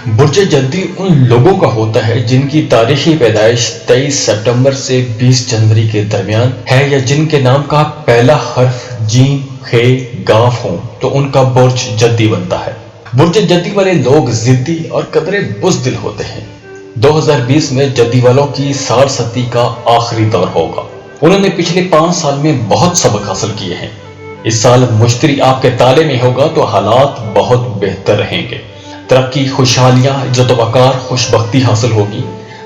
برج جدی ان لوگوں کا ہوتا ہے جن کی تاریخی پیدائش 23 سپٹمبر سے 20 جنوری کے درمیان ہے یا جن کے نام کا پہلا حرف جیم خ گاف ہوں تو ان کا برج جدی بنتا ہے۔ برج جدی والے لوگ ضدی اور قدرے بزدل ہوتے ہیں۔ 2020 میں جدی والوں کی 60 کا آخری دور ہوگا۔ انہوں نے پچھلے 5 سال میں بہت سبق حاصل کیے ہیں۔ اس سال مشتری آپ کے تالے میں ہوگا تو حالات بہت بہتر رہیں گے۔ ترقی، خوشحالیاں، عزت و وقار، خوشبختی حاصل ہوگی۔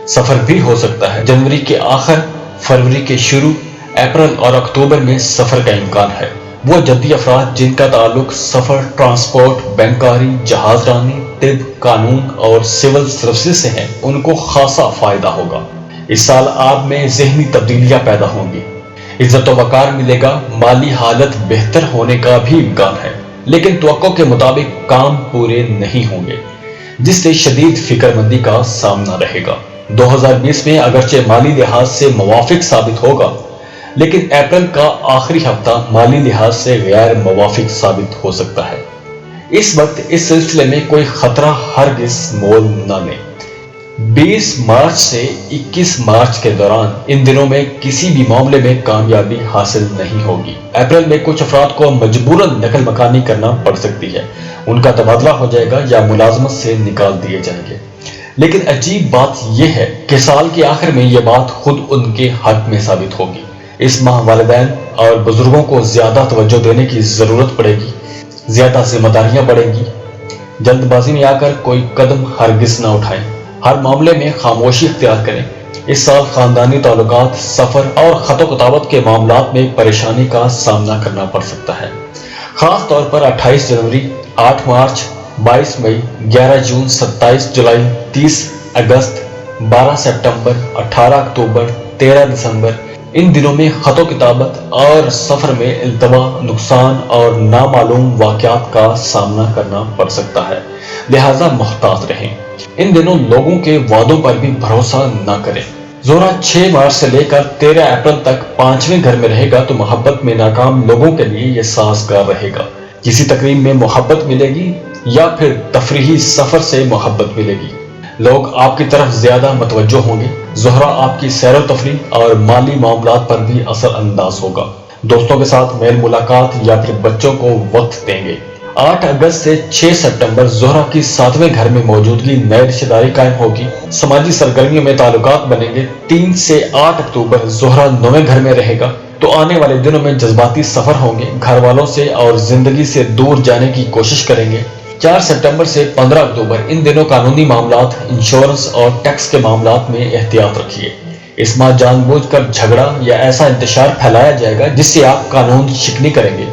سفر بھی ہو سکتا ہے۔ جنوری کے آخر، فروری کے شروع، اپریل اور اکتوبر میں سفر کا امکان ہے۔ وہ جدی افراد جن کا تعلق سفر، ٹرانسپورٹ، بینکاری، جہاز رانی، طب، قانون اور سول سروسز سے ہے، ان کو خاصا فائدہ ہوگا۔ اس سال آپ میں ذہنی تبدیلیاں پیدا ہوں گی۔ عزت و وقار ملے گا۔ مالی حالت بہتر ہونے کا بھی امکان ہے، لیکن توقع کے مطابق کام پورے نہیں ہوں گے، جس سے شدید فکر مندی کا سامنا رہے گا۔ 2020 میں اگرچہ مالی لحاظ سے موافق ثابت ہوگا، لیکن اپریل کا آخری ہفتہ مالی لحاظ سے غیر موافق ثابت ہو سکتا ہے۔ اس وقت اس سلسلے میں کوئی خطرہ ہرگز مول نہ لیں۔ 20 مارچ سے 21 مارچ کے دوران ان دنوں میں کسی بھی معاملے میں کامیابی حاصل نہیں ہوگی۔ اپریل میں کچھ افراد کو مجبوراً نقل مکانی کرنا پڑ سکتی ہے، ان کا تبادلہ ہو جائے گا یا ملازمت سے نکال دیے جائیں گے۔ لیکن عجیب بات یہ ہے کہ سال کے آخر میں یہ بات خود ان کے حق میں ثابت ہوگی۔ اس ماہ والدین اور بزرگوں کو زیادہ توجہ دینے کی ضرورت پڑے گی، زیادہ ذمہ داریاں بڑھیں گی۔ جلد بازی میں آ کر کوئی قدم ہرگز نہ اٹھائیں، ہر معاملے میں خاموشی اختیار کریں۔ اس سال خاندانی تعلقات، سفر اور خط و کتابت کے معاملات میں پریشانی کا سامنا کرنا پڑ سکتا ہے، خاص طور پر 28 جنوری، 8 مارچ، 22 مئی، 11 جون، 27 جولائی، 30 اگست، 12 سپٹمبر، 18 اکتوبر، 13 دسمبر۔ ان دنوں میں خط و کتابت اور سفر میں التوا، نقصان اور نامعلوم واقعات کا سامنا کرنا پڑ سکتا ہے، لہذا محتاط رہیں۔ ان دنوں لوگوں کے وعدوں پر بھی بھروسہ نہ کریں۔ زہرہ 6 مارچ سے لے کر 13 اپریل تک 5ویں گھر میں رہے گا تو محبت میں ناکام لوگوں کے لیے یہ سازگار رہے گا۔ کسی تقریب میں محبت ملے گی یا پھر تفریحی سفر سے محبت ملے گی۔ لوگ آپ کی طرف زیادہ متوجہ ہوں گے۔ زہرہ آپ کی سیر و تفریح اور مالی معاملات پر بھی اثر انداز ہوگا۔ دوستوں کے ساتھ میل ملاقات یا پھر بچوں کو وقت دیں گے۔ 8 اگست سے 6 سپٹمبر زہرہ کی 7ویں گھر میں موجودگی نئے رشتہ داری قائم ہوگی۔ سماجی سرگرمیوں میں تعلقات بنیں گے۔ 3 سے 8 اکتوبر زہرہ 9ویں گھر میں رہے گا تو آنے والے دنوں میں جذباتی سفر ہوں گے۔ گھر والوں سے اور زندگی سے دور جانے کی کوشش کریں گے۔ 4 سپٹمبر سے 15 اکتوبر ان دنوں قانونی معاملات، انشورنس اور ٹیکس کے معاملات میں احتیاط رکھیے۔ اس ماہ جان بوجھ کر جھگڑا یا ایسا انتشار پھیلایا جائے گا جس سے آپ قانون شکنی کریں گے۔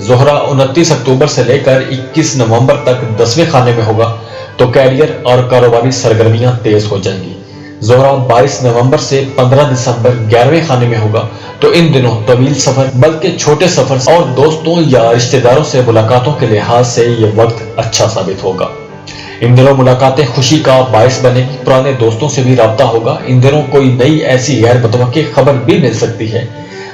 زہرہ 29 اکتوبر سے لے کر 21 نومبر تک 10ویں خانے میں ہوگا تو کیریئر اور کاروباری سرگرمیاں تیز ہو جائیں گی۔ زہرہ 22 نومبر سے 15 دسمبر 11ویں خانے میں ہوگا تو ان دنوں طویل سفر بلکہ چھوٹے سفر اور دوستوں یا رشتہ داروں سے ملاقاتوں کے لحاظ سے یہ وقت اچھا ثابت ہوگا۔ ان دنوں ملاقاتیں خوشی کا باعث بنے گی، پرانے دوستوں سے بھی رابطہ ہوگا۔ ان دنوں کوئی نئی ایسی غیر متوقع خبر بھی مل سکتی ہے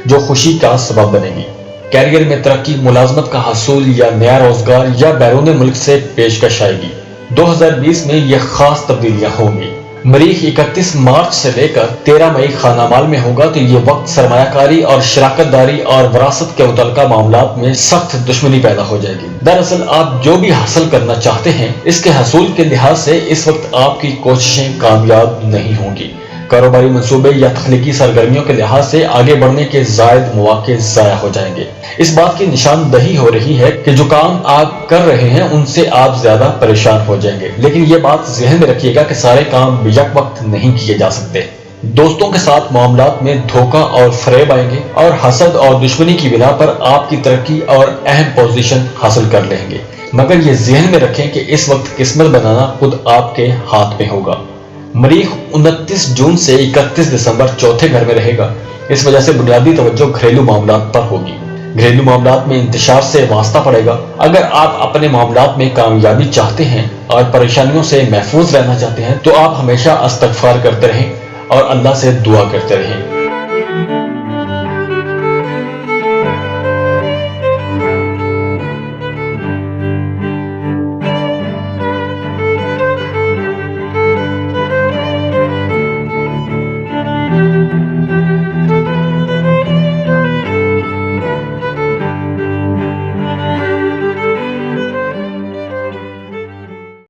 جو خوشی کا سبب بنے گی۔ کیریئر میں ترقی، ملازمت کا حصول یا نیا روزگار یا بیرون ملک سے پیشکش آئے گی۔ 2020 میں یہ خاص تبدیلیاں ہوں گی۔ مریخ 31 مارچ سے لے کر 13 مئی خانہ مال میں ہوگا تو یہ وقت سرمایہ کاری اور شراکت داری اور وراثت کے متعلقہ معاملات میں سخت دشمنی پیدا ہو جائے گی۔ دراصل آپ جو بھی حاصل کرنا چاہتے ہیں اس کے حصول کے لحاظ سے اس وقت آپ کی کوششیں کامیاب نہیں ہوں گی۔ کاروباری منصوبے یا تخلیقی سرگرمیوں کے لحاظ سے آگے بڑھنے کے زائد مواقع ضائع ہو جائیں گے۔ اس بات کی نشاندہی ہو رہی ہے کہ جو کام آپ کر رہے ہیں ان سے آپ زیادہ پریشان ہو جائیں گے، لیکن یہ بات ذہن میں رکھیے گا کہ سارے کام یک وقت نہیں کیے جا سکتے۔ دوستوں کے ساتھ معاملات میں دھوکہ اور فریب آئیں گے اور حسد اور دشمنی کی بنا پر آپ کی ترقی اور اہم پوزیشن حاصل کر لیں گے، مگر یہ ذہن میں رکھیں کہ اس وقت قسمت بنانا خود آپ کے ہاتھ میں ہوگا۔ مریخ 29 جون سے 31 دسمبر چوتھے گھر میں رہے گا، اس وجہ سے بنیادی توجہ گھریلو معاملات پر ہوگی۔ گھریلو معاملات میں انتشار سے واسطہ پڑے گا۔ اگر آپ اپنے معاملات میں کامیابی چاہتے ہیں اور پریشانیوں سے محفوظ رہنا چاہتے ہیں تو آپ ہمیشہ استغفار کرتے رہیں اور اللہ سے دعا کرتے رہیں۔